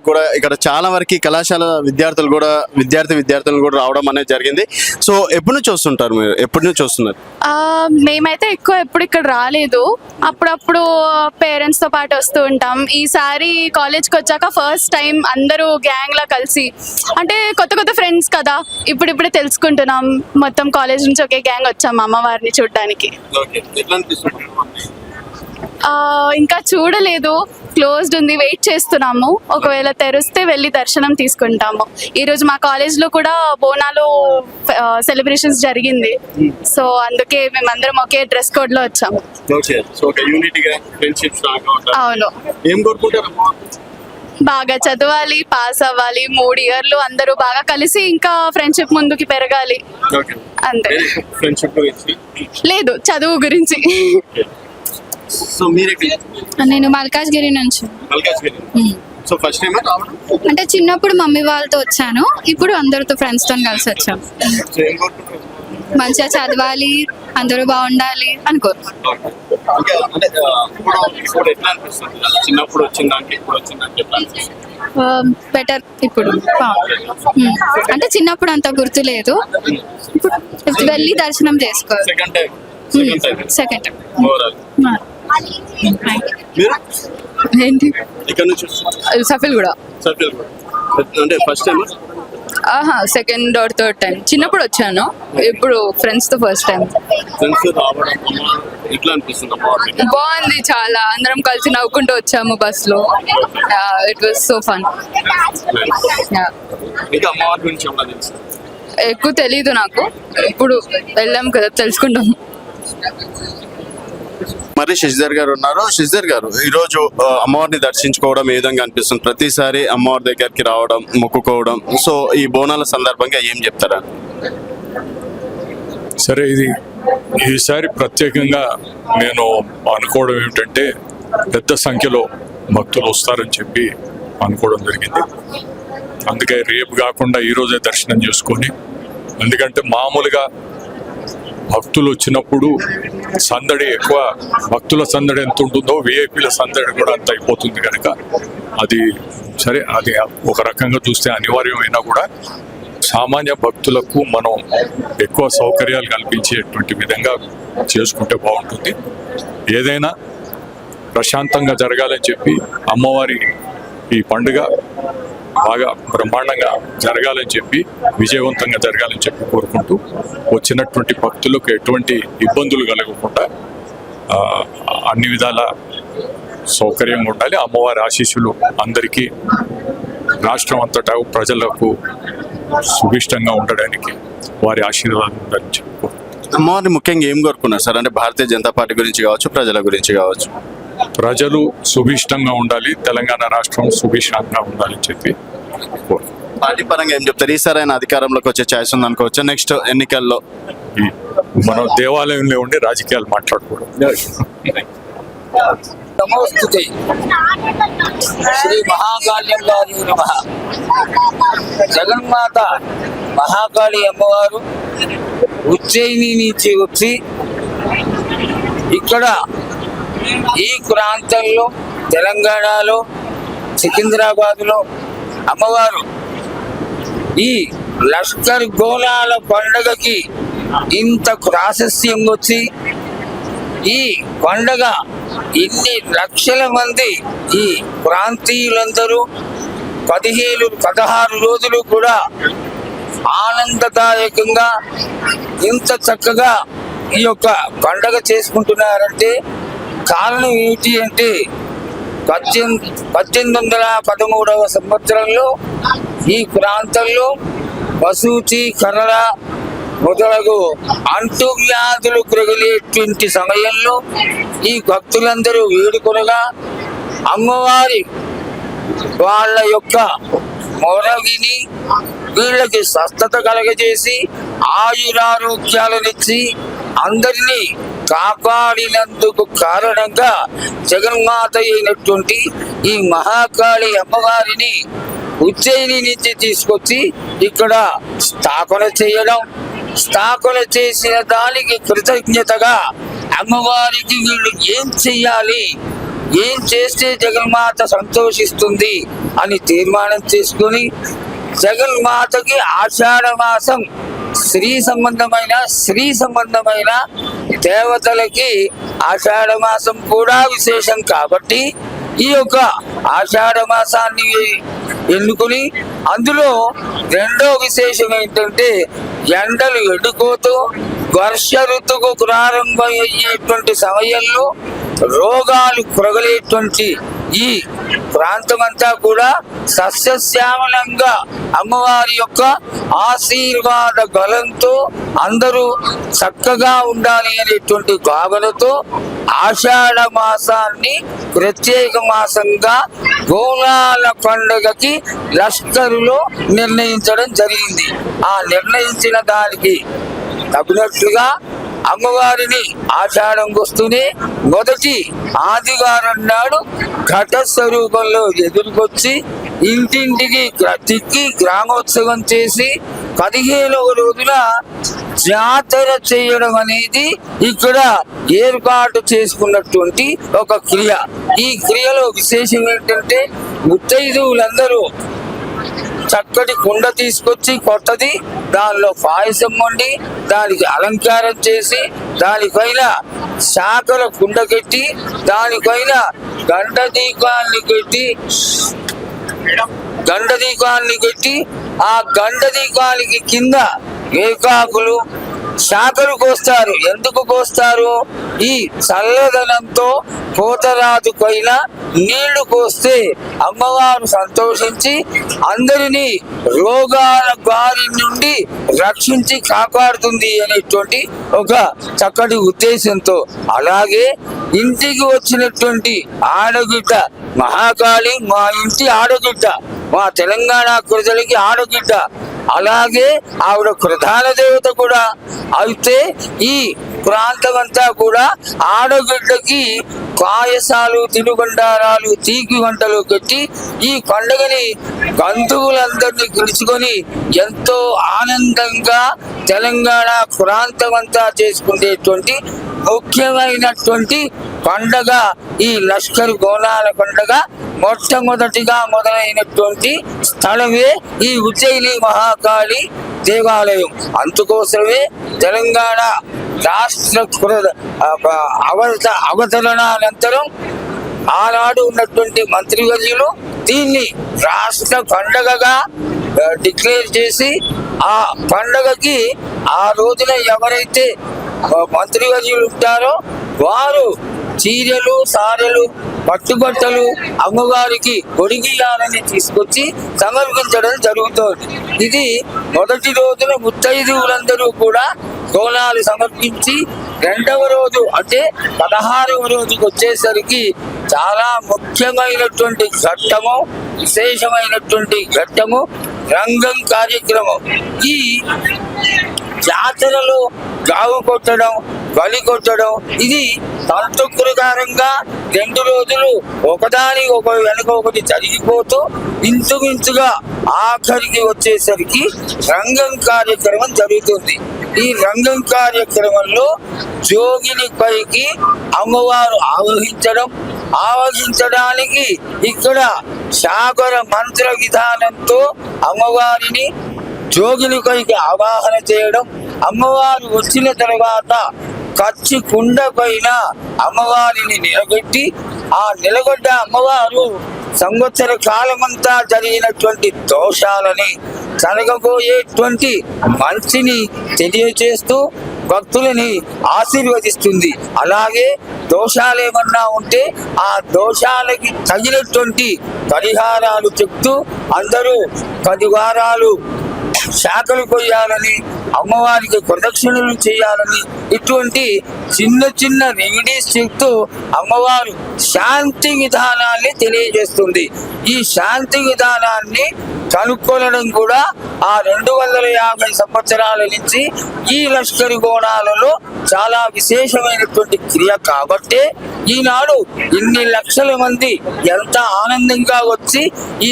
బోనాలకు కూడా ఇక్కడ చాలా వరకు కళాశాల విద్యార్థులు కూడా రావడం అనేది జరిగింది. సో ఎప్పటి నుంచి వస్తుంటారు మీరు? ఎప్పటి నుంచి వస్తున్నారు? మేమైతే ఎప్పుడు ఇక్కడ రాలేదు. అప్పుడప్పుడు పేరెంట్స్ తో పాటు వస్తూ ఉంటాం. ఈసారి కాలేజ్కి వచ్చాక ఫస్ట్ టైం అందరూ గ్యాంగ్ లా కలిసి, అంటే కొత్త ఫ్రెండ్స్ కదా, ఇప్పుడిప్పుడే తెలుసుకుంటున్నాం. మొత్తం కాలేజ్ నుంచి ఒకే గ్యాంగ్ వచ్చాం అమ్మవారిని చూడడానికి. ఇంకా చూడలేదు, క్లోజ్డ్ ఉంది, వెయిట్ చేస్తున్నాము. ఒకవేళ తెరిస్తే వెళ్ళి దర్శనం తీసుకుంటాము. ఈరోజు మా కాలేజ్లో కూడా బోనాలు సెలబ్రేషన్స్ జరిగింది. సో అందుకే మేమందరం ఒకే డ్రెస్ కోడ్లో వచ్చాము. అవును, బాగా చదవాలి, పాస్ అవ్వాలి, 3 ఇయర్లు అందరూ బాగా కలిసి ఇంకా ఫ్రెండ్షిప్ ముందుకి పెరగాలి అంతే. లేదు, చదువు గురించి. నేను మల్కాజ్గిరి నుంచి. సో ఫస్ట్ టైం అంటే చిన్నప్పుడు మమ్మీ వాళ్ళతో వచ్చాను, ఇప్పుడు అందరితో ఫ్రెండ్స్ తో కలిసి వచ్చాను. మంచిగా చదవాలి, అందరూ బాగుండాలి అనుకోరు. బెటర్ ఇప్పుడు. అంటే చిన్నప్పుడు అంత గుర్తు లేదు, ఇప్పుడు వెళ్ళి దర్శనం చేసుకోవాలి. Second time. ఏంటి? సఫిల్ కూడా అంటే first time? Second or third time. చిన్నప్పుడు వచ్చాను, ఇప్పుడు ఫ్రెండ్స్ తో ఫస్ట్ టైం. బాగుంది చాలా, అందరం కలిసి నవ్వుకుంటూ వచ్చాము బస్ లో. It was so fun. ఎక్కువ తెలీదు నాకు, ఇప్పుడు వెళ్ళాం కదా తెలుసుకుంటాం. మరి శశిధర్ గారు ఉన్నారు. శశిధర్ గారు, ఈరోజు అమ్మవారిని దర్శించుకోవడం ఏ విధంగా అనిపిస్తుంది? ప్రతిసారి అమ్మవారి దగ్గరికి రావడం, మొక్కుకోవడం, సో ఈ బోనాల సందర్భంగా ఏం చెప్తారా? సరే, ఇది ఈసారి ప్రత్యేకంగా నేను అనుకోవడం ఏమిటంటే పెద్ద సంఖ్యలో భక్తులు వస్తారని చెప్పి అనుకోవడం జరిగింది. అందుకే రేపు కాకుండా ఈరోజే దర్శనం చేసుకొని, ఎందుకంటే మామూలుగా భక్తులు వచ్చినప్పుడు సందడి ఎక్కువ, భక్తుల సందడి ఎంత ఉంటుందో విఐపీల సందడి కూడా అంత అయిపోతుంది కనుక అది సరే, అది ఒక రకంగా చూస్తే అనివార్యమైనా కూడా సామాన్య భక్తులకు మనం ఎక్కువ సౌకర్యాలు కల్పించేటువంటి విధంగా చేసుకుంటే బాగుంటుంది. ఏదైనా ప్రశాంతంగా జరగాలని చెప్పి అమ్మవారి ఈ పండుగ బాగా బ్రహ్మాండంగా జరగాలని చెప్పి, విజయవంతంగా జరగాలని చెప్పి కోరుకుంటూ, వచ్చినటువంటి భక్తులకు ఎటువంటి ఇబ్బందులు కలగకుండా అన్ని విధాల సౌకర్యంగా ఉండాలి. అమ్మవారి ఆశీస్సులు అందరికీ రాష్ట్రం అంతటా ప్రజలకు సుభిష్టంగా ఉండడానికి వారి ఆశీర్వాదం ఉండాలని చెప్పి. అమ్మవారిని ముఖ్యంగా ఏం కోరుకున్నారు సార్? అంటే భారతీయ జనతా పార్టీ గురించి కావచ్చు, ప్రజల గురించి కావచ్చు. ప్రజలు సుభిష్టంగా ఉండాలి, తెలంగాణ రాష్ట్రం సుభిష్టంగా ఉండాలని చెప్పి. పార్టీ పరంగా ఏం చెప్తారు? ఈసారి ఆయన అధికారంలోకి వచ్చే ఛాయిస్ ఉంది అనుకోవచ్చు నెక్స్ట్ ఎన్నికల్లో? మనం దేవాలయంలో ఉండి రాజకీయాలు మాట్లాడుకోవడం. నమోస్తుతే శ్రీ మహాకాళ్యంగారి నమః. జగన్మాత మహాకాళి అమ్మవారు ఉజ్జయిని నుంచి వచ్చి ఇక్కడ ఈ ప్రాంతంలో తెలంగాణలో సికింద్రాబాద్లో అమ్మవారు ఈ లష్కర్ గోళాల పండగకి ఇంత ప్రాశస్యం వచ్చి ఈ పండగ ఇన్ని లక్షల మంది ఈ ప్రాంతీయులందరూ 16 రోజులు కూడా ఆనందదాయకంగా ఇంత చక్కగా ఈ యొక్క పండగ చేసుకుంటున్నారంటే కారణం ఏమిటి అంటే 1813వ సంవత్సరంలో ఈ ప్రాంతంలో పశుచి కర్ర మొదలగు అంటువ్యాధులు ప్రగిలేటువంటి సమయంలో ఈ భక్తులందరూ వేడుకొనగా అమ్మవారి వాళ్ళ యొక్క మొరగిని వీళ్ళకి స్వస్థత కలగజేసి ఆయురారోగ్యాలనిచ్చి అందరినీ కాపాడినందుకు కారణంగా జగన్మాత అయినటువంటి ఈ మహాకాళి అమ్మవారిని ఉజ్జయిని నుంచి తీసుకొచ్చి ఇక్కడ స్థాపన చేసిన దానికి కృతజ్ఞతగా అమ్మవారికి వీళ్ళు ఏం చెయ్యాలి, ఏం చేస్తే జగన్మాత సంతోషిస్తుంది అని తీర్మానం చేసుకుని జగన్మాతకి ఆషాఢ మాసం స్త్రీ సంబంధమైన దేవతలకి ఆషాఢ మాసం కూడా విశేషం కాబట్టి ఈ యొక్క ఆషాఢ మాసాన్ని ఎన్నుకుని అందులో రెండో విశేషం ఏంటంటే ఎండలు ఎండుకోతూ వర్ష ఋతువు ప్రారంభమయ్యేటువంటి సమయంలో రోగాలు ప్రగలేటువంటి ఈ ప్రాంతమంతా కూడా సస్యశ్యామలంగా అమ్మవారి యొక్క ఆశీర్వాద బలంతో అందరూ చక్కగా ఉండాలి అనేటువంటి భావనతో ఆషాఢ మాసాన్ని ప్రత్యేక మాసంగా బోనాల పండుగకి లష్కరులో నిర్ణయించడం జరిగింది. ఆ నిర్ణయించిన దానికి తగినట్లుగా అమ్మవారిని ఆషాఢం వస్తూనే మొదటి ఆదివారం నాడు ఘట స్వరూపంలో ఎదుర్కొచ్చి ఇంటింటికి తిక్కి గ్రామోత్సవం చేసి 15వ రోజున జాతర చేయడం అనేది ఇక్కడ ఏర్పాటు చేసుకున్నటువంటి ఒక క్రియ. ఈ క్రియలో విశేషం ఏంటంటే ముత్తైదువులందరూ చక్కటి కుండ తీసుకొచ్చి కొత్తది దానిలో పాయసం వండి దానికి అలంకారం చేసి దానిపైన శాఖల కుండ కట్టి దానిపైన గండ దీపాన్ని కట్టి ఆ గండ దీపానికి కింద వేకాకులు శాఖలు కోస్తారు. ఎందుకు కోస్తారు? ఈ చల్లదనంతో కోతరాజు పైన నీళ్లు కోస్తే అమ్మవారు సంతోషించి అందరినీ రోగాల బారి నుండి రక్షించి కాపాడుతుంది అనేటువంటి ఒక చక్కటి ఉద్దేశంతో, అలాగే ఇంటికి వచ్చినటువంటి ఆడగిడ్డ మహాకాళి మా ఇంటి ఆడగిడ్డ, మా తెలంగాణ ప్రజలకి ఆడగిడ్డ, అలాగే ఆవిడ ప్రధాన దేవత కూడా. అయితే ఈ ప్రాంతం అంతా కూడా ఆడగిడ్డకి పాయసాలు, తినుబండారాలు, తీపి వంటలు కట్టి ఈ పండుగని బంధువులందరినీ పిలుచుకొని ఎంతో ఆనందంగా తెలంగాణ ప్రాంతం అంతా చేసుకునేటువంటి ముఖ్యమైనటువంటి పండగ ఈ లష్కర్ బోనాల పండగ. మొట్టమొదటిగా మొదలైనటువంటి స్థలమే ఈ ఉజ్జయిని మహాకాళి దేవాలయం. అందుకోసమే తెలంగాణ రాష్ట్ర అవతరణానంతరం ఆనాడు ఉన్నటువంటి మంత్రివర్యులు దీన్ని రాష్ట్ర పండగగా డిక్లేర్ చేసి ఆ పండగకి ఆ రోజున ఎవరైతే మంత్రివర్యులు ఉంటారో వారు చీరలు, సారెలు, పట్టుబట్టలు అమ్మవారికి ఒడిగియాలని తీసుకొచ్చి సమర్పించడం జరుగుతోంది. ఇది మొదటి రోజున ముత్తైదువులందరూ కూడా బోనాలు సమర్పించి రెండవ రోజు అంటే 16వ రోజుకి వచ్చేసరికి చాలా ముఖ్యమైనటువంటి ఘట్టము, విశేషమైనటువంటి ఘట్టము రంగం కార్యక్రమం. ఈ జాతరలో గావు కొట్టడం, బలి కొట్టడం ఇది సంతృప్తికరంగా 2 రోజులు ఒకదాని వెనుక ఒకటి జరిగిపోతూ ఇంచుమించుగా ఆఖరికి వచ్చేసరికి రంగం కార్యక్రమం జరుగుతుంది. ఈ రంగం కార్యక్రమంలో జోగిని పైకి అమ్మవారు ఆవహించడానికి ఇక్కడ శాకర మంత్ర విధానంతో అమ్మవారిని జోగిని పైకి ఆవాహన చేయడం, అమ్మవారు వచ్చిన తర్వాత కచ్చి కుండ పైన అమ్మవారిని నిలబెట్టి ఆ నిలబడ్డ అమ్మవారు సంవత్సర కాలమంతా జరిగినటువంటి దోషాలని జరగబోయేటువంటి మంచిని తెలియచేస్తూ భక్తులని ఆశీర్వదిస్తుంది. అలాగే దోషాలేమన్నా ఉంటే ఆ దోషాలకి తగినటువంటి పరిహారాలు చెప్తూ అందరూ 10 వారాలు శాఖలు కొయ్యాలని, అమ్మవారికి ప్రదక్షిణలు చేయాలని ఇటువంటి చిన్న చిన్న రెమెడీస్ చెప్తూ అమ్మవారు శాంతి విధానాన్ని తెలియజేస్తుంది. ఈ శాంతి విధానాన్ని కనుక్కొనడం కూడా ఆ 250 సంవత్సరాల నుంచి ఈ లష్కరి బోనాలలో చాలా విశేషమైనటువంటి క్రియ కాబట్టే ఈనాడు ఇన్ని లక్షల మంది ఎంత ఆనందంగా వచ్చి ఈ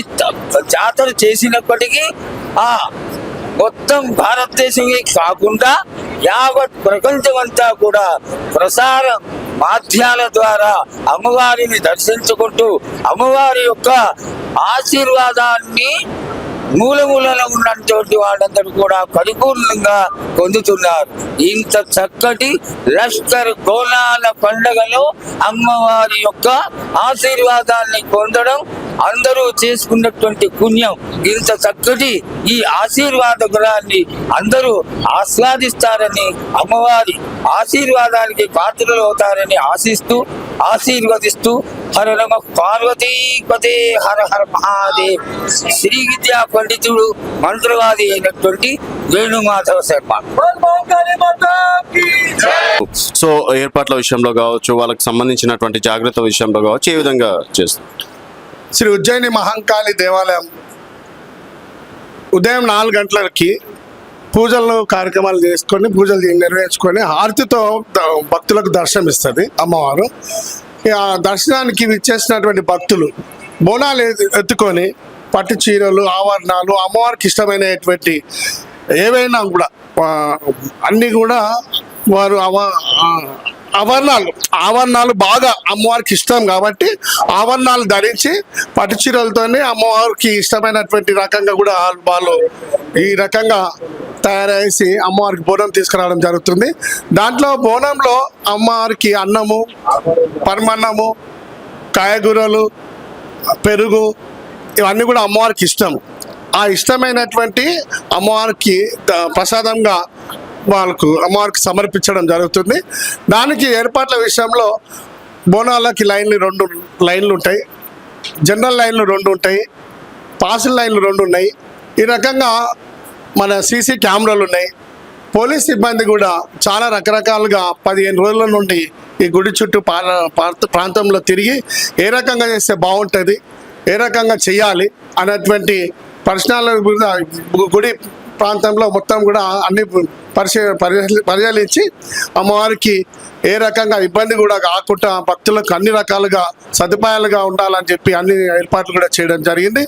జాతర చేసినప్పటికీ ఆ మొత్తం భారతదేశమే కాకుండా యావత్ ప్రపంచమంతా కూడా ప్రసార మాధ్యాల ద్వారా అమ్మవారిని దర్శించుకుంటూ అమ్మవారి యొక్క ఆశీర్వాదాన్ని మూలమూలలో ఉన్నటువంటి వాళ్ళందరూ కూడా పరిపూర్ణంగా పొందుతున్నారు. ఇంత చక్కటి లష్కర్ గోనాల పండగలో అమ్మవారి యొక్క ఆశీర్వాదాన్ని పొందడం అందరూ చేసుకున్నటువంటి పుణ్యం. ఇంత చక్కటి ఈ ఆశీర్వాద గుణాన్ని అందరూ ఆస్వాదిస్తారని, అమ్మవారి ఆశీర్వాదానికి పాత్రలు అవుతారని ఆశీర్వదిస్తూ హర నమ పార్వతీపతే హర హర మహాదేవ్. శ్రీ విద్యా పండితుడు మంత్రవాది అయినటువంటి వేణుమాధవ శర్మ. సో ఏర్పాట్ల విషయంలో కావచ్చు, వాళ్ళకి సంబంధించినటువంటి జాగ్రత్త విషయంలో కావచ్చు, ఏ విధంగా చేస్తారు? శ్రీ ఉజ్జయిని మహంకాళి దేవాలయం ఉదయం 4 గంటలకి పూజలు కార్యక్రమాలు చేసుకొని పూజలు నిర్వహించుకొని హారతితో భక్తులకు దర్శనం ఇస్తుంది అమ్మవారు. ఆ దర్శనానికి విచ్చేసినటువంటి భక్తులు బోనాలు ఎత్తుకొని పట్టు చీరలు, ఆవరణాలు, అమ్మవారికి ఇష్టమైనటువంటి ఏవైనా కూడా అన్నీ కూడా వారు ఆవరణాలు బాగా అమ్మవారికి ఇష్టం కాబట్టి ఆవరణాలు ధరించి పట్టు చీరలతోనే అమ్మవారికి ఇష్టమైనటువంటి రకంగా కూడా వాళ్ళు ఈ రకంగా తయారేసి అమ్మవారికి బోనం తీసుకురావడం జరుగుతుంది. దాంట్లో బోనంలో అమ్మవారికి అన్నము, పరమన్నము, కాయగూరలు, పెరుగు ఇవన్నీ కూడా అమ్మవారికి ఇష్టం. ఆ ఇష్టమైనటువంటి అమ్మవారికి ప్రసాదంగా వాళ్ళకు అమ్మవారికి సమర్పించడం జరుగుతుంది. దానికి ఏర్పాట్ల విషయంలో బోనాలకి 2 లైన్లు ఉంటాయి, జనరల్ లైన్లు 2 ఉంటాయి, పాసుల లైన్లు 2 ఉన్నాయి. ఈ రకంగా మన సీసీ కెమెరాలు ఉన్నాయి. పోలీస్ సిబ్బంది కూడా చాలా రకరకాలుగా 15 రోజుల నుండి ఈ గుడి చుట్టూ ప్రాంతంలో తిరిగి ఏ రకంగా చేస్తే బాగుంటుంది, ఏ రకంగా చేయాలి అనేటువంటి పర్సనల్ గుడి ప్రాంతంలో మొత్తం కూడా అన్ని పరిశీలించి అమ్మవారికి ఏ రకంగా ఇబ్బంది కూడా కాకుండా భక్తులకు అన్ని రకాలుగా సదుపాయాలుగా ఉండాలని చెప్పి అన్ని ఏర్పాట్లు కూడా చేయడం జరిగింది.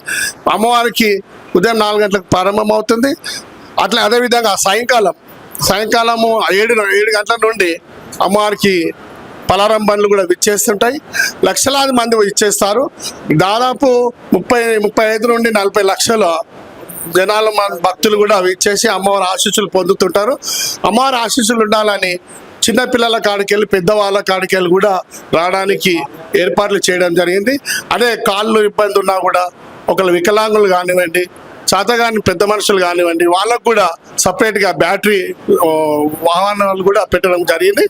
అమ్మవారికి ఉదయం 4 గంటలకు ప్రారంభమవుతుంది. అట్లా అదేవిధంగా సాయంకాలము 7 గంటల నుండి అమ్మవారికి పలారం బండ్లు కూడా విచ్చేస్తుంటాయి. లక్షలాది మంది ఇచ్చేస్తారు. దాదాపు 35 నుండి 40 లక్షల జనాలు భక్తులు కూడా ఇచ్చేసి అమ్మవారి ఆశీస్సులు పొందుతుంటారు. అమ్మవారి ఆశీస్సులు ఉండాలని చిన్నపిల్లల కాడికెళ్ళి పెద్దవాళ్ళ కాడికెళ్ళి కూడా రావడానికి ఏర్పాట్లు చేయడం జరిగింది. అదే కాళ్ళు ఇబ్బంది ఉన్నా కూడా ఒకళ్ళు వికలాంగులు కానివ్వండి, చేతగాని పెద్ద మనుషులు కానివ్వండి, వాళ్ళకు కూడా సపరేట్గా బ్యాటరీ వాహనాలు కూడా పెట్టడం జరిగింది.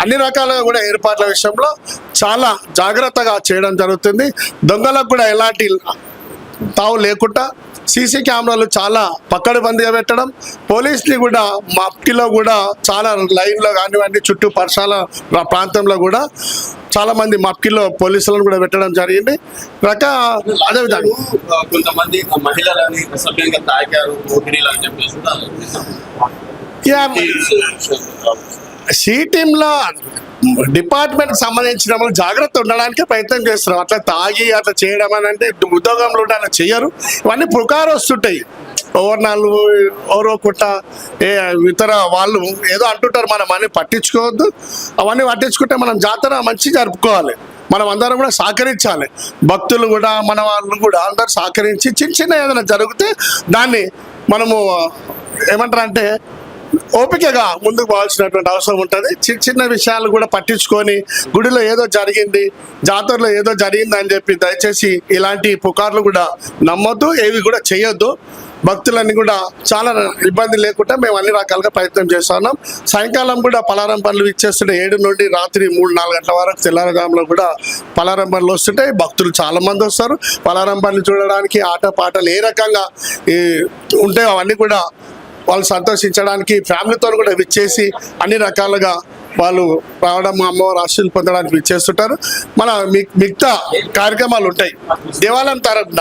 అన్ని రకాలుగా కూడా ఏర్పాట్ల విషయంలో చాలా జాగ్రత్తగా చేయడం జరుగుతుంది. దొంగలకు కూడా ఎలాంటి తావు లేకుండా సీసీ కెమెరాలు చాలా పక్కడబందీగా పెట్టడం, పోలీసుని కూడా మప్కిలో కూడా చాలా లైన్లో కానివ్వండి, చుట్టూ పరిసరాల ప్రాంతంలో కూడా చాలా మంది మప్కిలో పోలీసులను కూడా పెట్టడం జరిగింది. అదేవిధంగా కొంతమంది మహిళలని సభ్యంగా తాకారు సి టీంలో డిపార్ట్మెంట్ సంబంధించిన వాళ్ళు జాగ్రత్త ఉండడానికి ప్రయత్నం చేస్తున్నారు. అట్లా తాగి అట్లా చేయడం అని అంటే ఉద్యోగంలో అలా చేయరు. ఇవన్నీ పుకారు వస్తుంటాయి. ఓవర్నాళ్ళు ఎవరో కుట్ట ఇతర వాళ్ళు ఏదో అంటుంటారు, మనం అన్ని పట్టించుకోవద్దు. అవన్నీ పట్టించుకుంటే మనం జాతర మంచి జరుపుకోవాలి. మనం అందరం కూడా సహకరించాలి. భక్తులు కూడా మన వాళ్ళు కూడా అందరు సహకరించి చిన్న ఏదైనా జరిగితే దాన్ని మనము ఏమంటారు అంటే ఓపికగా ముందుకు పోవాల్సినటువంటి అవసరం ఉంటుంది. చిన్న విషయాలు కూడా పట్టించుకొని గుడిలో ఏదో జరిగింది, జాతరలో ఏదో జరిగింది అని చెప్పి దయచేసి ఇలాంటి పుకార్లు కూడా నమ్మొద్దు, ఏవి కూడా చేయొద్దు. భక్తులన్నీ కూడా చాలా ఇబ్బంది లేకుండా మేము అన్ని రకాలుగా ప్రయత్నం చేస్తున్నాం. సాయంకాలం కూడా పలారం పనులు ఇచ్చేస్తుంటే 7 నుండి రాత్రి 3-4 గంటల వరకు తెల్లారజాములో కూడా పలారం పనులు వస్తుంటాయి. భక్తులు చాలా మంది వస్తారు పలారం పనులు చూడడానికి. ఆటపాటలు ఏ రకంగా ఉంటాయో అవన్నీ కూడా వాళ్ళు సంతోషించడానికి ఫ్యామిలీతో కూడా విచ్చేసి అన్ని రకాలుగా వాళ్ళు రావడం, అమ్మవారి ఆశీస్సులు పొందడానికి విచ్చేస్తుంటారు. మన మిగతా కార్యక్రమాలు ఉంటాయి. దేవాలయం తరపున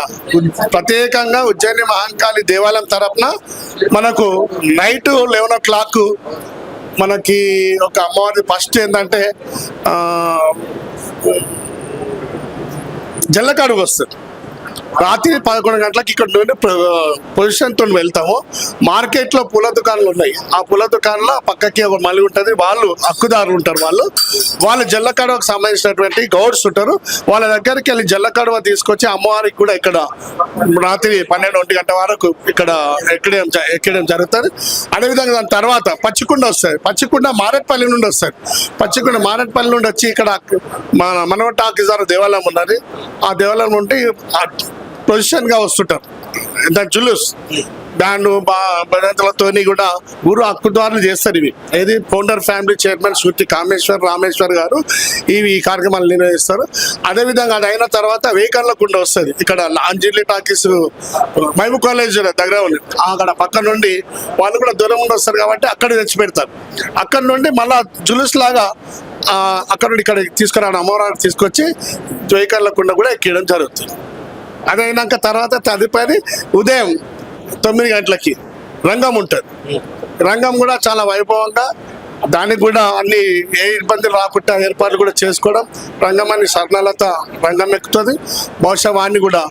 ప్రత్యేకంగా ఉజ్జయిని మహంకాళి దేవాలయం తరపున మనకు నైట్ 11 o'clock మనకి ఒక అమ్మవారి ఫస్ట్ ఏంటంటే జల్లకాడుగు వస్తుంది. రాత్రి 11 గంటలకు ఇక్కడ నుండి పొజిషన్తో వెళ్తాము. మార్కెట్లో పూల దుకాణాలు ఉన్నాయి. ఆ పూల దుకాణంలో పక్కకి ఒక మళ్ళీ ఉంటుంది. వాళ్ళు హక్కుదారులు ఉంటారు. వాళ్ళు జల్లకడవకు సంబంధించినటువంటి గౌడ్స్ ఉంటారు. వాళ్ళ దగ్గరికి వెళ్ళి జల్లకడవ తీసుకొచ్చి అమ్మవారికి కూడా ఇక్కడ రాత్రి 12 గంటల వరకు ఇక్కడ ఎక్కడం జరుగుతుంది. అదేవిధంగా దాని తర్వాత పచ్చికొండ వస్తుంది. పచ్చికొండ మారేట్పల్లి నుండి వస్తుంది. పచ్చికొండ మారేట్పల్లి నుండి వచ్చి ఇక్కడ మనవ టాకీజారు దేవాలయం ఉన్నది. ఆ దేవాలయం నుండి పొజిషన్గా వస్తుంటారు. దాని జులుస్ బ్యాండ్ బదంతలతోని కూడా గురు హక్కుదారులు చేస్తారు. ఇవి ఏది ఫౌండర్ ఫ్యామిలీ చైర్మన్ శృతి కామేశ్వర్ రామేశ్వర్ గారు ఈ కార్యక్రమాలు నిర్వహిస్తారు. అదేవిధంగా అది అయిన తర్వాత వేకర్లకుండ వస్తుంది. ఇక్కడ అంజలి టాకీస్ మహబూబ్ కాలేజ్ దగ్గర ఉంది. అక్కడ పక్క నుండి వాళ్ళు కూడా దూరం నుండి వస్తారు కాబట్టి అక్కడ తెచ్చి పెడతారు. అక్కడ నుండి మళ్ళా జులుస్ లాగా అక్కడ నుండి ఇక్కడ తీసుకురావడం అమ్మవారిని తీసుకొచ్చి వేకర్లకుండ కూడా ఎక్కడం జరుగుతుంది. అదైనాక తర్వాత తదుపరి ఉదయం 9 గంటలకి రంగం ఉంటుంది. రంగం కూడా చాలా వైభవంగా దానికి కూడా అన్ని ఏ ఇబ్బందులు రాకుండా ఏర్పాట్లు కూడా చేసుకోవడం. రంగం అని స్వర్ణలత రంగం ఎక్కుతుంది. బహుశా వాడిని కూడా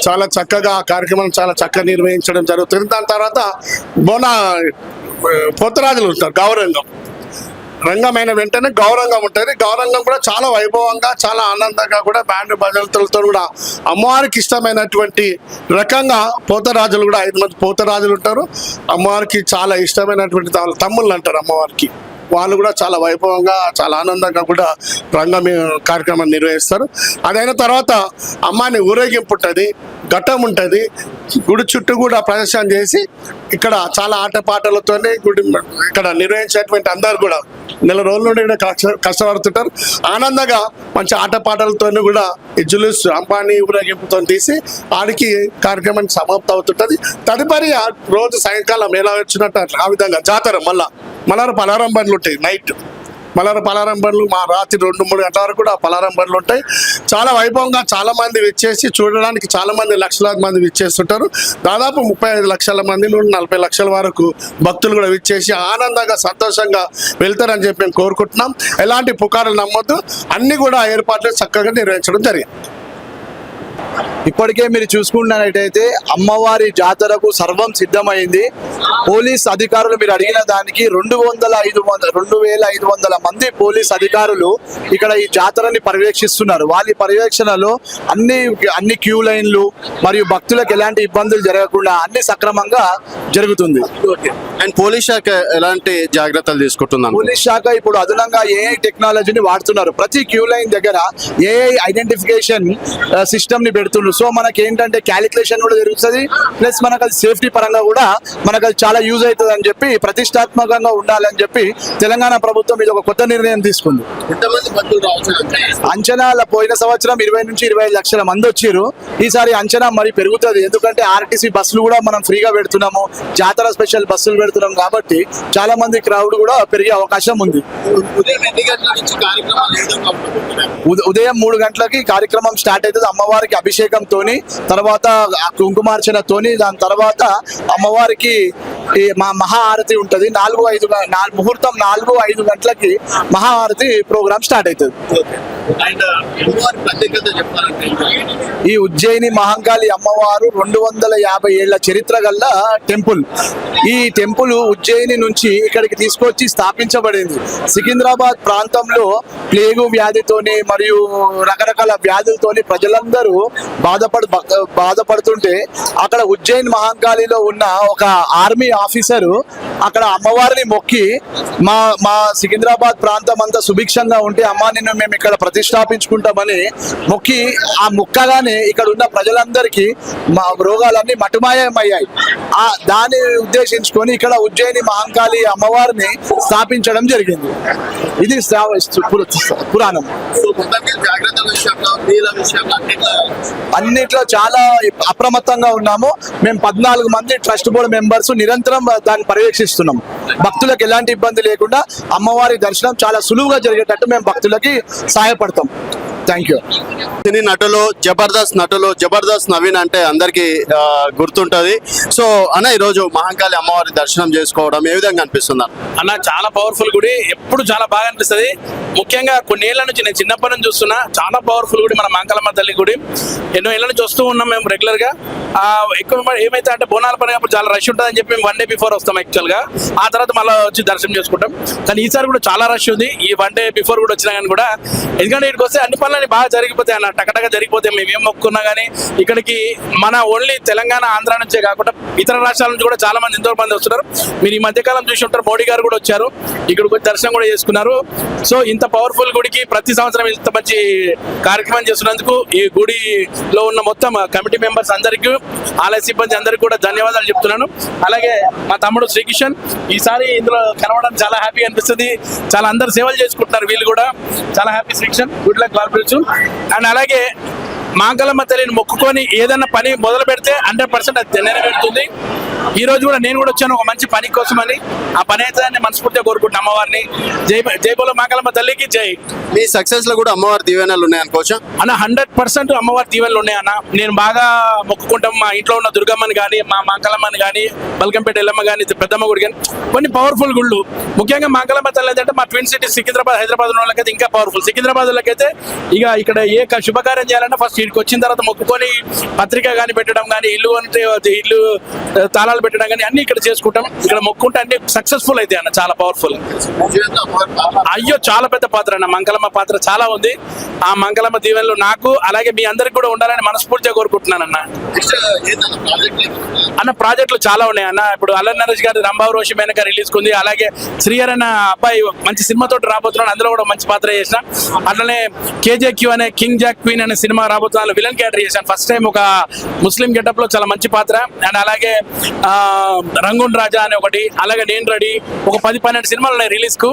చాలా చక్కగా ఆ కార్యక్రమం చాలా చక్కగా నిర్వహించడం జరుగుతుంది. దాని తర్వాత పోతరాజులు ఉంటారు. గౌరంగం రంగమైన వెంటనే గౌరంగం ఉంటుంది. గౌరంగం కూడా చాలా వైభవంగా చాలా ఆనందంగా కూడా బ్యాండ్ భజనలతో కూడా అమ్మవారికి ఇష్టమైనటువంటి రకంగా పోతరాజులు కూడా 5 మంది పోతరాజులు ఉంటారు. అమ్మవారికి చాలా ఇష్టమైనటువంటి తమ్ముళ్ళు అంటారు అమ్మవారికి. వాళ్ళు కూడా చాలా వైభవంగా చాలా ఆనందంగా కూడా రంగం కార్యక్రమం నిర్వహిస్తారు. అదైన తర్వాత అమ్మాయిని ఊరేగింపు ఉంటుంది. ఘట్టం ఉంటుంది. గుడి చుట్టూ కూడా ప్రదర్శన చేసి ఇక్కడ చాలా ఆటపాటలతోనే గుడి ఇక్కడ నిర్వహించేటువంటి అందరు కూడా నెల రోజుల నుండి కూడా కష్టపడుతుంటారు. ఆనందంగా మంచి ఆటపాటలతో కూడా ఈ జులుస్ అంబానీ ఊరేగింపుతో తీసి ఆడికి కార్యక్రమం సమాప్తం అవుతుంటుంది. తదుపరి రోజు సాయంకాలం ఎలా వచ్చినట్టు ఆ విధంగా జాతర మళ్ళా పలారం బండ్లు ఉంటాయి. నైట్ పలారం బండ్లు మా రాత్రి 2-3 గంటల వరకు కూడా పలారం బండ్లు ఉంటాయి. చాలా వైభవంగా చాలా మంది విచ్చేసి చూడడానికి చాలా మంది లక్షలాది మంది విచ్చేస్తుంటారు. దాదాపు 35 లక్షల మంది నుండి 40 లక్షల వరకు భక్తులు కూడా విచ్చేసి ఆనందంగా సంతోషంగా వెళ్తారని చెప్పి మేము కోరుకుంటున్నాం. ఎలాంటి పుకారులు నమ్మొద్దు. అన్ని కూడా ఏర్పాట్లు చక్కగా నిర్వహించడం జరిగింది. ఇప్పటికే మీరు చూసుకున్నట్టయితే అమ్మవారి జాతరకు సర్వం సిద్ధమైంది. పోలీస్ అధికారులు మీరు అడిగిన దానికి 2500 మంది పోలీస్ అధికారులు ఇక్కడ ఈ జాతరని పర్యవేక్షిస్తున్నారు. వాళ్ళ పర్యవేక్షణలో అన్ని క్యూ లైన్లు మరియు భక్తులకు ఎలాంటి ఇబ్బందులు జరగకుండా అన్ని సక్రమంగా జరుగుతుంది. అండ్ పోలీస్ శాఖ ఎలాంటి జాగ్రత్తలు తీసుకుంటున్నారు? పోలీస్ శాఖ ఇప్పుడు అదనంగా ఏఐ టెక్నాలజీని వాడుతున్నారు. ప్రతి క్యూ లైన్ దగ్గర ఏఐ ఐడెంటిఫికేషన్ సిస్టమ్ ని పెడుతున్నారు. సో మనకి ఏంటంటే క్యాలిక్యులేషన్ కూడా జరుగుతుంది. ప్లస్ మనకు అది సేఫ్టీ పరంగా కూడా మనకు అది చాలా యూజ్ అవుతుంది అని చెప్పి ప్రతిష్టాత్మకంగా ఉండాలని చెప్పి తెలంగాణ ప్రభుత్వం ఇది ఒక కొత్త నిర్ణయం తీసుకుంది. అంచనాల పోయిన సంవత్సరం 20 నుంచి 25 లక్షల మంది వచ్చారు. ఈసారి అంచనా మరి పెరుగుతుంది. ఎందుకంటే ఆర్టీసీ బస్సులు కూడా మనం ఫ్రీగా పెడుతున్నాము. జాతర స్పెషల్ బస్సులు పెడుతున్నాం కాబట్టి చాలా మంది క్రౌడ్ కూడా పెరిగే అవకాశం ఉంది. ఉదయం 3 గంటలకి కార్యక్రమం స్టార్ట్ అవుతుంది. అమ్మవారికి అభిషేకంతో, తర్వాత కుంకుమార్చనతోని, దాని తర్వాత అమ్మవారికి మహాహారతి ఉంటుంది. 4-5 ముహూర్తం 4-5 గంటలకి మహాహారతి ప్రోగ్రామ్ స్టార్ట్ అవుతుంది. ఈ ఉజ్జయిని మహంకాళి అమ్మవారు 250 ఏళ్ల చరిత్ర గల టెంపుల్. ఈ టెంపుల్ ఉజ్జయిని నుంచి ఇక్కడికి తీసుకొచ్చి స్థాపించబడింది. సికింద్రాబాద్ ప్రాంతంలో ప్లేగు వ్యాధితోని మరియు రకరకాల వ్యాధులతోని ప్రజలందరూ బాధపడుతుంటే అక్కడ ఉజ్జయిని మహంకాళిలో ఉన్న ఒక ఆర్మీ ఆఫీసరు అక్కడ అమ్మవారిని మొక్కి మా సికింద్రాబాద్ ప్రాంతం అంతా సుభిక్షంగా ఉంటే అమ్మా నిన్ను మేము ఇక్కడ ప్రతిష్టాపించుకుంటామని మొక్కి ఆ మొక్కగానే ఇక్కడ ఉన్న ప్రజలందరికీ మా రోగాలన్నీ మటుమాయమయ్యాయి. దాన్ని ఉద్దేశించుకొని ఇక్కడ ఉజ్జయిని మహంకాళి అమ్మవారిని స్థాపించడం జరిగింది. ఇది పురాణం. అన్నిట్లో చాలా అప్రమత్తంగా ఉన్నాము. మేము 14 మంది ట్రస్ట్ బోర్డు మెంబర్స్ నిరంతరం దాన్ని పర్యవేక్షిస్తున్నాం. భక్తులకు ఎలాంటి ఇబ్బంది లేకుండా అమ్మవారి దర్శనం చాలా సులువుగా జరిగేటట్టు మేము భక్తులకి సహాయపడతాం. Thank you. సినీ నటులు జబర్దస్త్ నవీన్ అంటే అందరికి గుర్తుంటది. సో అన్న ఈరోజు మహంకాళి అమ్మవారి దర్శనం చేసుకోవడం ఏ విధంగా అనిపిస్తుంది అన్న? చాలా పవర్ఫుల్ గుడి, ఎప్పుడు చాలా బాగా అనిపిస్తుంది. ముఖ్యంగా కొన్ని ఏళ్ల నుంచి, నేను చిన్నప్పటి నుంచి చూస్తున్నా, చాలా పవర్ఫుల్ గుడి మన మహంకాళమ్మ తల్లి గుడి. ఎన్నో ఏళ్ల నుంచి వస్తూ ఉన్నాం మేము రెగ్యులర్ గా. ఎక్కువ ఏమైతే అంటే బోనాల పండుగ అప్పుడు చాలా రష్ ఉంటుందని చెప్పి మేము 1 day బిఫోర్ వస్తాం యాక్చువల్ గా. ఆ తర్వాత మళ్ళీ వచ్చి దర్శనం చేసుకుంటాం. కానీ ఈసారి కూడా చాలా రష్ ఉంది. ఈ 1 day బిఫోర్ కూడా వచ్చినా కానీ కూడా, ఎందుకంటే ఇక్కడికి వస్తే అన్ని పనులని బాగా జరిగిపోతాయి అన్న, టకటక జరిగిపోతాయి. మేము ఏం మొక్కున్నా కానీ ఇక్కడికి మన ఓన్లీ తెలంగాణ, ఆంధ్ర నుంచే కాకుండా ఇతర రాష్ట్రాల నుంచి కూడా చాలా మంది, ఎంతో మంది వస్తున్నారు. మీరు ఈ మధ్యకాలం చూసి ఉంటారు, మోడీ గారు కూడా వచ్చారు, ఇక్కడికి వచ్చి దర్శనం కూడా చేసుకున్నారు. సో ఇంత పవర్ఫుల్ గుడికి ప్రతి సంవత్సరం ఇంత మంచి కార్యక్రమం చేస్తున్నందుకు ఈ గుడిలో ఉన్న మొత్తం కమిటీ మెంబర్స్ అందరికీ, ఆలయ సిబ్బంది అందరికీ కూడా ధన్యవాదాలు చెప్తున్నాను. అలాగే మా తమ్ముడు శ్రీకిషన్ ఈసారి ఇందులో కలవడం చాలా హ్యాపీగా అనిపిస్తుంది. చాలా అందరు సేవలు చేసుకుంటున్నారు వీళ్ళు కూడా. చాలా happy Shrikishan, good luck corporation. And అలాగే మహంకాళమ్మ తల్లిని మొక్కుకొని ఏదన్నా పని మొదలు పెడితే 100% అది నెరవేరుతుంది. ఈ రోజు కూడా నేను కూడా వచ్చాను ఒక మంచి పని కోసమని. ఆ పని అయితే మనస్ఫూర్తిగా కోరుకుంటున్నాను అమ్మవారిని. జై బోలో మహంకాళమ్మ తల్లికి జై. మీ సక్సెస్ లో కూడా అమ్మవారి దీవెనలు ఉన్నాయి అనుకోవచ్చా అన్న? 100% అమ్మవారి దీవెనలు ఉన్నాయన్న. నేను బాగా మొక్కుకుంటాం. మా ఇంట్లో ఉన్న దుర్గమ్మని కానీ, మా మహంకాళమ్మని కానీ, బల్కంపేట ఎల్లమ్మ కానీ, పెద్దమ్మ గుడి కానీ, కొన్ని పవర్ఫుల్ గుళ్ళు. ముఖ్యంగా మహంకాళమ్మ తల్లి ఏంటంటే మా ట్విన్ సిటీ సికింద్రాబాద్, హైదరాబాద్ ఉన్న వాళ్ళకైతే ఇంకా పవర్ఫుల్. సికింద్రాబాద్ వాళ్ళకైతే ఇక ఇక్కడ ఏ శుభకార్యం చేయాలంటే ఫస్ట్ ఇక్కడికి వచ్చిన తర్వాత మొక్కుకొని పత్రిక కానీ పెట్టడం కానీ, ఇల్లు అంటే ఇల్లు తాళాలు పెట్టడం కానీ అన్ని ఇక్కడ చేసుకుంటాం. ఇక్కడ మొక్కుంటే అన్ని సక్సెస్ఫుల్ అయితే అన్న. చాలా పవర్ఫుల్. అయ్యో చాలా పెద్ద పాత్ర అన్న, మంగళమ్మ పాత్ర చాలా ఉంది. ఆ మంగళమ్మ దీవెనలు నాకు అలాగే మీ అందరికి కూడా ఉండాలని మనస్ఫూర్తిగా కోరుకుంటున్నాను అన్న. అన్న ప్రాజెక్టులు చాలా ఉన్నాయి అన్న. ఇప్పుడు అల్లరి నరేష్ గారి రంభావు రోషి మేనక రిలీజ్ కుంది. అలాగే శ్రీహర్ అన్న అబ్బాయి మంచి సినిమాతో రాబోతున్నాడు, అందులో కూడా మంచి పాత్ర చేసిన. అట్లనే కేజేక్యూ అనే కింగ్ జాక్ క్వీన్ అనే సినిమా రాబోతున్నాను, విలన్ క్యారెక్టర్ చేశాను. ఫస్ట్ టైం ఒక ముస్లిం గెటప్ లో, చాలా మంచి పాత్ర. అండ్ అలాగే రంగున్ రాజా అనే ఒకటి, అలాగే నేను రెడీ, ఒక 10-12 సినిమాలు ఉన్నాయి రిలీజ్ కు.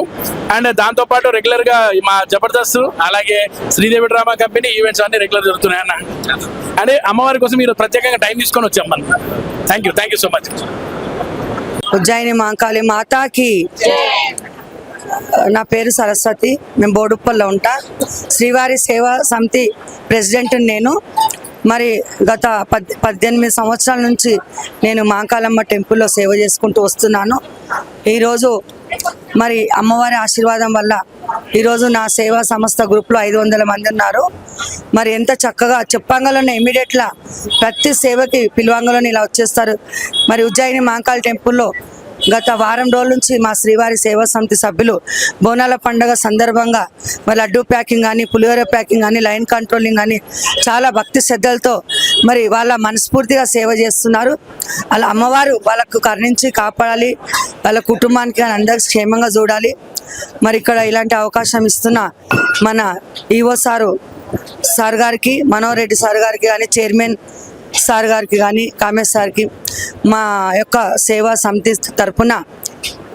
అండ్ దాంతో పాటు రెగ్యులర్ గా మా జబర్దస్త్, అలాగే శ్రీదేవి డ్రామా కంపెనీ ఈవెంట్స్ అన్ని రెగ్యులర్ జరుగుతున్నాయి అన్న. అంటే అమ్మవారి కోసం మీరు ప్రత్యేకంగా టైం తీసుకొని వచ్చాం మనం. Thank you so much. Ujjaini Mahankali మాతాకి. నా పేరు సరస్వతి, మేము బోడుప్పల్లో ఉంటా. శ్రీవారి సేవా సమితి ప్రెసిడెంట్ నేను. మరి గత 18 సంవత్సరాల నుంచి నేను మహంకాళమ్మ టెంపుల్లో సేవ చేసుకుంటూ వస్తున్నాను. ఈరోజు మరి అమ్మవారి ఆశీర్వాదం వల్ల ఈరోజు నా సేవా సంస్థ గ్రూప్లో 500 మంది ఉన్నారు. మరి ఎంత చక్కగా చెప్పంగానే ఇమీడియట్లా ప్రతి సేవకి పిలువంగలోనే ఇలా వచ్చేస్తారు. మరి ఉజ్జయిని మహంకాళి టెంపుల్లో గత వారం రోజుల నుంచి మా శ్రీవారి సేవా సమితి సభ్యులు బోనాల పండుగ సందర్భంగా మరి లడ్డూ ప్యాకింగ్ కానీ, పులిహోర ప్యాకింగ్ కానీ, లైన్ కంట్రోలింగ్ కానీ చాలా భక్తి శ్రద్ధలతో మరి వాళ్ళ మనస్ఫూర్తిగా సేవ చేస్తున్నారు. అలా అమ్మవారు వాళ్ళకు కరుణించి కాపాడాలి, వాళ్ళ కుటుంబానికి కానీ అందరికి క్షేమంగా చూడాలి. మరి ఇక్కడ ఇలాంటి అవకాశం ఇస్తున్న మన ఈవో సార్ గారికి, మనోహర్ రెడ్డి సార్ గారికి కానీ, చైర్మన్ సార్ గారికి కానీ, కామేష్ సార్కి మా యొక్క సేవా సమితి తరపున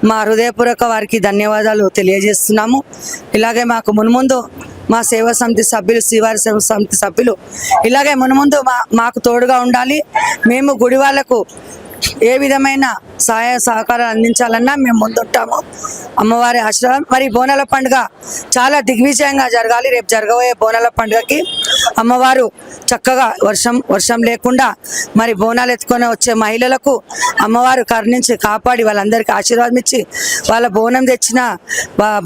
మా హృదయపూర్వక వారికి ధన్యవాదాలు తెలియజేస్తున్నాము. ఇలాగే మాకు మున్ముందు మా సేవా సమితి సభ్యులు, శ్రీవారి సేవా సమితి సభ్యులు ఇలాగే మున్ముందు మాకు తోడుగా ఉండాలి. మేము గుడి వాళ్ళకు ఏ విధమైన సహాయ సహకారాలు అందించాలన్నా మేము ముందుంటాము. అమ్మవారి ఆశీర్వాదం. మరి బోనాల పండుగ చాలా దిగ్విజయంగా జరగాలి. రేపు జరగబోయే బోనాల పండుగకి అమ్మవారు చక్కగా వర్షం లేకుండా మరి బోనాలు ఎత్తుకొని వచ్చే మహిళలకు అమ్మవారు కరుణించి కాపాడి వాళ్ళందరికీ ఆశీర్వాదం ఇచ్చి వాళ్ళ బోనం తెచ్చిన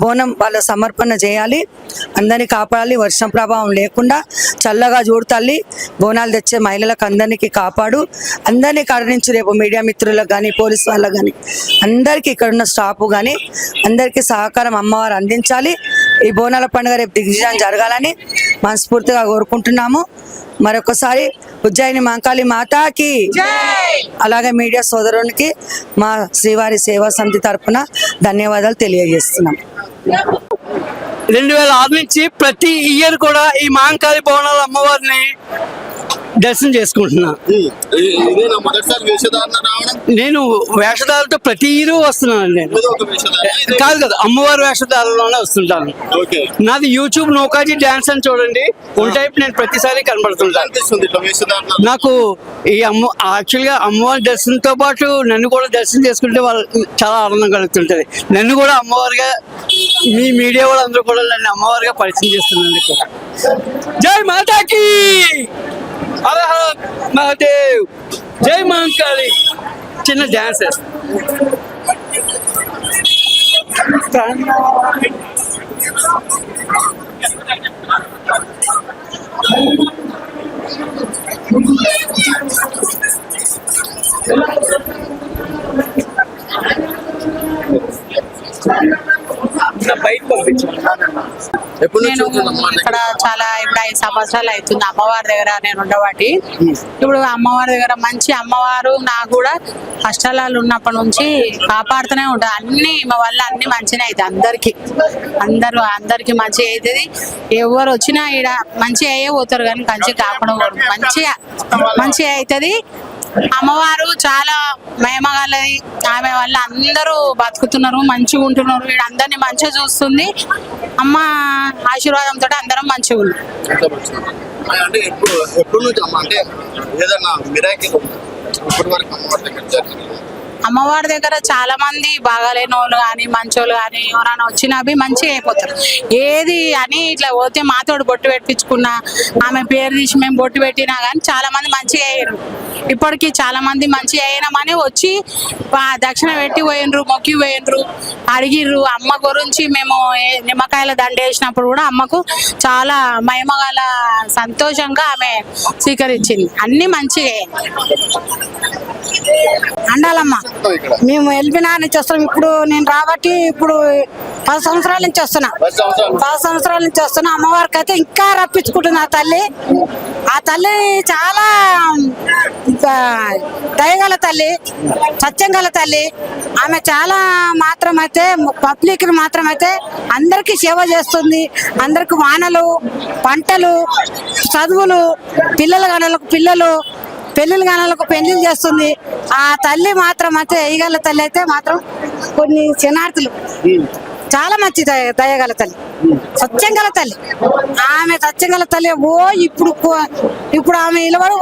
బోనం వాళ్ళ సమర్పణ చేయాలి. అందరినీ కాపాడాలి. వర్షం ప్రభావం లేకుండా చల్లగా చూడు తల్లి, బోనాలు తెచ్చే మహిళలకు అందరికీ కాపాడు. అందరినీ కరుణించి రేపు మీడియా మిత్రులకు కానీ, పోలీస్ వాళ్ళకు కానీ, అందరికీ ఇక్కడ ఉన్న స్టాఫ్ కానీ అందరికీ సహకారం అమ్మవారు అందించాలి. ఈ బోనాల పండుగ రేపు దిగ్విజయం జరగాలని మనస్ఫూర్తిగా కోరుకుంటున్నాము. మరొకసారి ఉజ్జయిని మహంకాళి మాతాకి, అలాగే మీడియా సోదరునికి మా శ్రీవారి సేవా సమితి తరపున ధన్యవాదాలు తెలియజేస్తున్నాం. 2006 నుంచి ప్రతి ఇయర్ కూడా ఈ మహంకాళి బోనాల అమ్మవారిని దర్శనం చేసుకుంటున్నా. ఇదేనా మొదటిసారి వేషధారణ రావడం? నేను వేషధారులతో ప్రతి ఇయర్ వస్తున్నాను. నేను ఏదో ఒక వేషధారణ కాదు కదా, అమ్మవారి వేషధారులోనే వస్తుంటాను. ఓకే. నాది యూట్యూబ్ నౌకాజీ డాన్స్ అని చూడండి ఉంటాయి. నేను ప్రతిసారి కనబడుతుంటాను. అనిపిస్తుంది ఇట్లా వేషధారణ. నాకు ఈ యాక్చువల్గా అమ్మవారి దర్శనంతో పాటు నన్ను కూడా దర్శనం చేసుకుంటే వాళ్ళు చాలా ఆనందం కలుగుతుంటది. నన్ను కూడా అమ్మవారిగా మీ మీడియా వాళ్ళందరూ కూడా నన్ను అమ్మవారిగా పరిచయం చేస్తున్నందుకు జై మాతాకి, హర హర మహాదేవ్, జై మహంకాళి. చిన్న డాన్స్ బయట పంపించాను. ఎప్పుడు నుంచి నేను ఉంటుందమ్మా? ఇక్కడ చాలా ఇప్పుడు 5 సంవత్సరాలు అవుతుంది అమ్మవారి దగ్గర నేను ఉండబట్టి. ఇప్పుడు అమ్మవారి దగ్గర మంచి అమ్మవారు నాకు కూడా కష్టాలు ఉన్నప్పటి నుంచి కాపాడుతూనే ఉంటుంది. అన్ని మా వల్ల అన్ని మంచిగా అవుతాయి. అందరికి మంచిగా అవుతుంది. ఎవరు వచ్చినా ఇక్కడ మంచిగా అయ్యే పోతారు కానీ మంచిగా కాకుండా మంచిగా అవుతుంది. అమ్మవారు చాలా మహిమగలది. ఆమె వల్ల అందరూ బతుకుతున్నారు, మంచిగా ఉంటున్నారు. ఇక్కడ అందరినీ మంచిగా చూస్తుంది. అమ్మ ఆశీర్వాదంతో అందరం మంచిగా ఉన్నాం. అంటే ఎప్పుడు నుంచి అమ్మా, అంటే ఏదన్నా మిరాకిల్ ఇప్పటి వరకు అమ్మవారి దగ్గర జరిగింది? అమ్మవారి దగ్గర చాలా మంది బాగాలేని వాళ్ళు కానీ మంచోళ్ళు కానీ ఎవరైనా వచ్చినా అవి మంచిగా అయిపోతారు. ఏది అని ఇట్లా పోతే మాతోడు బొట్టు పెట్టించుకున్నా, ఆమె పేరు తీసి మేము బొట్టు పెట్టినా కానీ చాలా మంది మంచిగా అయ్యారు. ఇప్పటికీ చాలా మంది మంచిగా అయినామని వచ్చి దక్షిణ పెట్టి పోయినరు, మొక్కి పోయినరు, అడిగిర్రు. అమ్మ గురించి మేము నిమ్మకాయల దండ వేసినప్పుడు కూడా అమ్మకు చాలా మహిమగల సంతోషంగా ఆమె స్వీకరించింది. అన్ని మంచిగా అండాలమ్మ. మేము ఎల్బినా నుంచి వస్తున్నాం. ఇప్పుడు నేను రాబట్టి ఇప్పుడు 10 సంవత్సరాల నుంచి వస్తున్నా. 10 సంవత్సరాల నుంచి వస్తున్నా. అమ్మవారికి అయితే ఇంకా రప్పించుకుంటుంది ఆ తల్లి చాలా దయగల తల్లి, సత్యం గల తల్లి. ఆమె చాలా మాత్రమైతే పబ్లిక్ మాత్రమైతే అందరికీ సేవ చేస్తుంది. అందరికి వానలు, పంటలు, చదువులు, పిల్లల గణలకు పిల్లలు, పెళ్లిళ్ళ గణాలకు పెళ్లిళ్ళు చేస్తుంది. ఆ తల్లి మాత్రం అయితే ఈగల తల్లి అయితే మాత్రం కొన్ని శనార్థులు చాలా మంచి దయగల తల్లి, సత్యం గల తల్లి. ఆమె సత్యం గల తల్లి. ఇప్పుడు ఆమె ఇలవాడు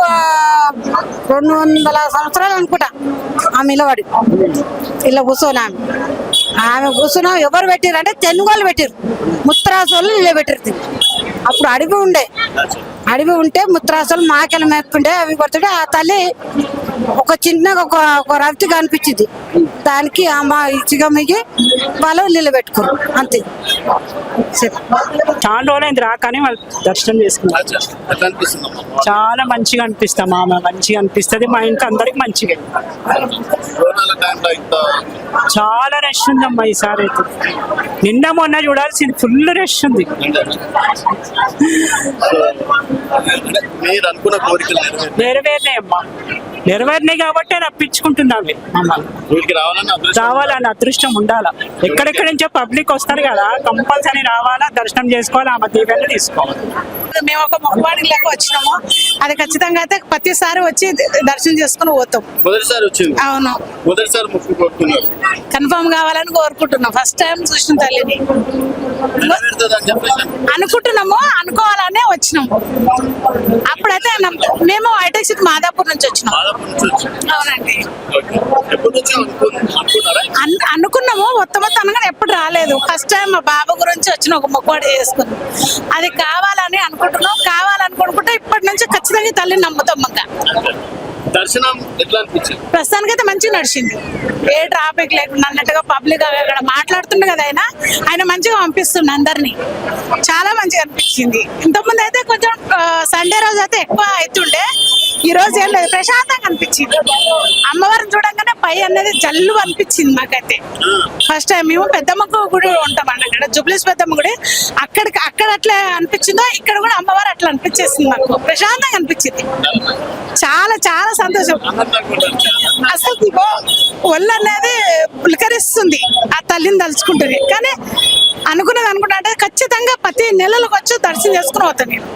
200 సంవత్సరాలు అనుకుంటా. ఆమె ఇలవాడు ఇలా కూర్చొని ఆమె కూర్చున్నాం. ఎవరు పెట్టారు అంటే తెనుగోళ్ళు పెట్టారు, ముత్తరాసోళ్ళు నిలబెట్టారు. అప్పుడు అడవి ఉంటే ముత్తరాసోళ్ళు మాకెళ్ళ మేపుండే అవి కొడుతుంటే ఆ తల్లి ఒక చిన్నగా ఒక రవితి కనిపించింది. దానికి అమ్మ ఇచ్చిగమ్మికి వాళ్ళు నిలబెట్టుకోరు అంతే. చాలా రోజులైంది రాకని వాళ్ళు దర్శనం చేసుకున్నారు. ఎట్లా అనిపిస్తుందమ్మా? చాలా మంచిగా అనిపిస్తాం. ఆమె మంచిగా అనిపిస్తుంది. మా ఇంట్లో అందరికి మంచిగా. కరోనా టైంలో ఇంత చాలా రష్ ఉందమ్మా ఈసారి అయితే. నిన్న మొన్న చూడాల్సింది ఫుల్ రష్ ఉంది. మీరు అనుకున్న కోరికలు నెరవేరినాయి అమ్మా, నెరవేరినాయి కాబట్టి రప్పించుకుంటున్నాం మమ్మల్ని. వీటికి రావాలని అదృష్టం రావాలని అదృష్టం ఉండాలా. ఎక్కడెక్కడ నుంచో పబ్లిక్ వస్తారు కదా, కంపల్సరీ రావాలా, దర్శనం చేసుకోవాలి, ఆమె దీవెనలు తీసుకోవాలి. మేము ఒక మొక్కుబాడి లేక వచ్చినాము. అది ఖచ్చితంగా అయితే ప్రతిసారి వచ్చి దర్శనం చేసుకుని పోతాం. మొదటిసారి వచ్చింది. అవును, మొదటిసారి మొక్కు కోరుకున్నారు. కన్ఫర్మ్ కావాలని కోరుకుంటున్నాం. ఫస్ట్ టైం చూసిన తల్లిని నెరవేరుతుందని చెప్పేసి అనుకుంటున్నాము, అనుకోవాలనే వచ్చినాము. అప్పుడైతే మేము హైటెక్ సిటీ మాదాపూర్ నుంచి వచ్చినాం. దాదాపు నుంచి వచ్చింది. అవునండి, ఎప్పటి నుంచి అనుకున్నారా? అనుకున్నాము. మొత్తం అనగా ఎప్పుడు రాలేదు. ఫస్ట్ టైం మా బాబు గురించి వచ్చిన ఒక మొక్కుబడి చేసుకున్నాం. అది కావాలని అనుకుంటున్నాం. కావాలనుకుంటే ఇప్పటి నుంచి ఖచ్చితంగా తల్లిని నమ్ముతాం. మాకు దర్శనం ఎట్లా అనిపించింది? ప్రస్తుతానికైతే మంచిగా నడిచింది. ఏ ట్రాఫిక్ లేకుండా అన్నట్టుగా పబ్లిక్ అక్కడ మాట్లాడుతుండే కదా ఆయన మంచిగా పంపిస్తుండే అందరినీ. చాలా మంచిగా అనిపించింది. ఇంతకుముందు అయితే కొంచెం సండే రోజు అయితే ఎక్కువ అవుతుండే. ఈ రోజు ఏం లేదు, ప్రశాంతంగా అనిపించింది. అమ్మవారిని చూడంగానే పై అనేది జల్లు అనిపించింది మాకైతే. ఫస్ట్ టైం మేము పెద్దమ్మకు గుడి ఉంటాం అన్న ఇక్కడ జుబ్లీస్ పెద్దమ్మ గుడి. అక్కడ అట్లా అనిపించిందో ఇక్కడ కూడా అమ్మవారు అట్లా అనిపించేసింది. మాకు ప్రశాంతంగా అనిపించింది. చాలా చాలా సంతోషం. అసలు ఒళ్ళు అనేది పులకరిస్తుంది ఆ తల్లిని తలుచుకుంటుంది. కానీ అనుకున్నది అనుకుంటా అంటే ఖచ్చితంగా ప్రతి నెలలకు వచ్చి దర్శనం చేసుకుని పోతాను నేను.